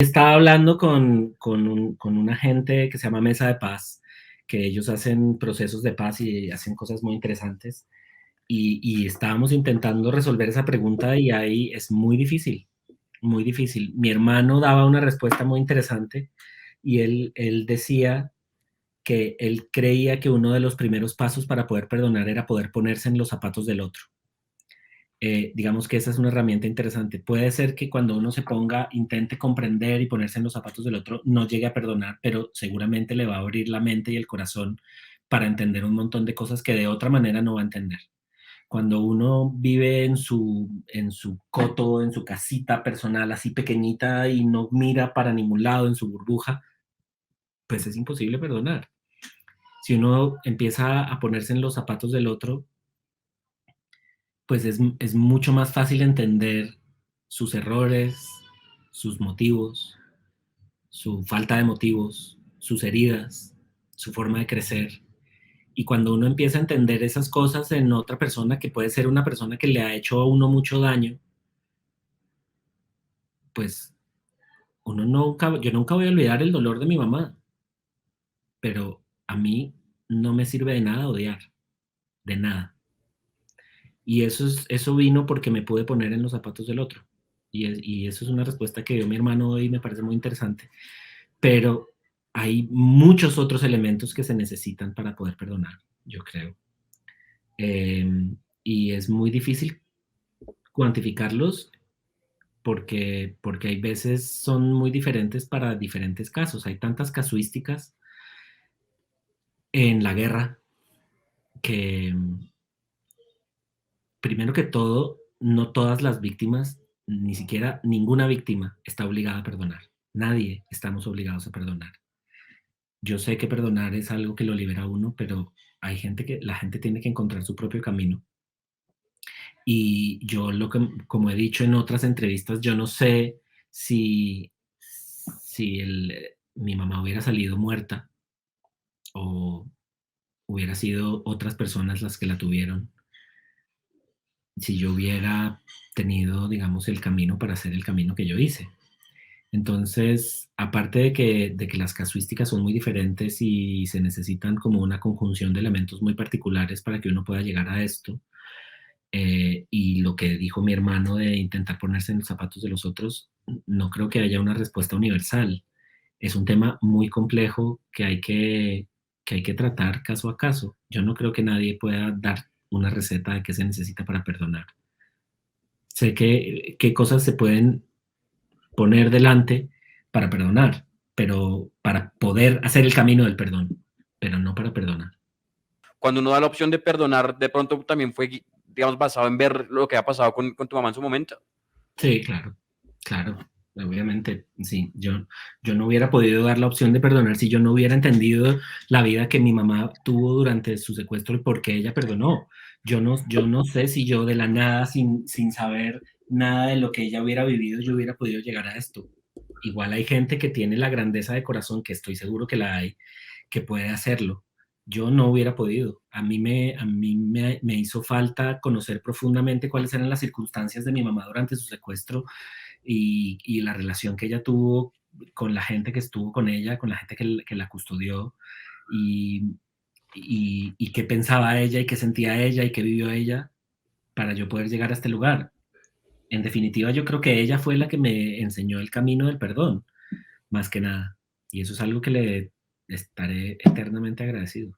Estaba hablando con una gente que se llama Mesa de Paz, que ellos hacen procesos de paz y hacen cosas muy interesantes. Y estábamos intentando resolver esa pregunta y ahí es muy difícil, muy difícil. Mi hermano daba una respuesta muy interesante y él decía que él creía que uno de los primeros pasos para poder perdonar era poder ponerse en los zapatos del otro. Digamos que esa es una herramienta interesante. Puede ser que cuando uno se ponga, intente comprender y ponerse en los zapatos del otro, no llegue a perdonar, pero seguramente le va a abrir la mente y el corazón para entender un montón de cosas que de otra manera no va a entender. Cuando uno vive en su coto, en su casita personal así pequeñita y no mira para ningún lado en su burbuja, pues es imposible perdonar. Si uno empieza a ponerse en los zapatos del otro, pues es mucho más fácil entender sus errores, sus motivos, su falta de motivos, sus heridas, su forma de crecer. Y cuando uno empieza a entender esas cosas en otra persona, que puede ser una persona que le ha hecho a uno mucho daño, pues yo nunca voy a olvidar el dolor de mi mamá, pero a mí no me sirve de nada odiar, de nada. Y eso vino porque me pude poner en los zapatos del otro. Y eso es una respuesta que dio mi hermano hoy y me parece muy interesante. Pero hay muchos otros elementos que se necesitan para poder perdonar, yo creo. Y es muy difícil cuantificarlos porque hay veces son muy diferentes para diferentes casos. Hay tantas casuísticas en la guerra que, primero que todo, no todas las víctimas, ni siquiera ninguna víctima está obligada a perdonar. Nadie estamos obligados a perdonar. Yo sé que perdonar es algo que lo libera a uno, pero la gente tiene que encontrar su propio camino. Y yo como he dicho en otras entrevistas, yo no sé si, mi mamá hubiera salido muerta o hubiera sido otras personas las que la tuvieron, si yo hubiera tenido, digamos, el camino para hacer el camino que yo hice. Entonces, aparte de que las casuísticas son muy diferentes y se necesitan como una conjunción de elementos muy particulares para que uno pueda llegar a esto, y lo que dijo mi hermano de intentar ponerse en los zapatos de los otros, no creo que haya una respuesta universal. Es un tema muy complejo que hay que tratar caso a caso. Yo no creo que nadie pueda dar una receta de qué se necesita para perdonar. Sé qué cosas se pueden poner delante para perdonar, pero para poder hacer el camino del perdón, pero no para perdonar. Cuando uno da la opción de perdonar, de pronto también fue, digamos, basado en ver lo que ha pasado con tu mamá en su momento. Sí, claro, claro, obviamente, sí. Yo no hubiera podido dar la opción de perdonar si yo no hubiera entendido la vida que mi mamá tuvo durante su secuestro y por qué ella perdonó. Yo no sé si yo de la nada, sin saber nada de lo que ella hubiera vivido, yo hubiera podido llegar a esto. Igual hay gente que tiene la grandeza de corazón, que estoy seguro que la hay, que puede hacerlo. Yo no hubiera podido. Me hizo falta conocer profundamente cuáles eran las circunstancias de mi mamá durante su secuestro y la relación que ella tuvo con la gente que estuvo con ella, con la gente que la custodió y, y qué pensaba ella y qué sentía ella y qué vivió ella para yo poder llegar a este lugar. En definitiva, yo creo que ella fue la que me enseñó el camino del perdón, más que nada. Y eso es algo que le estaré eternamente agradecido.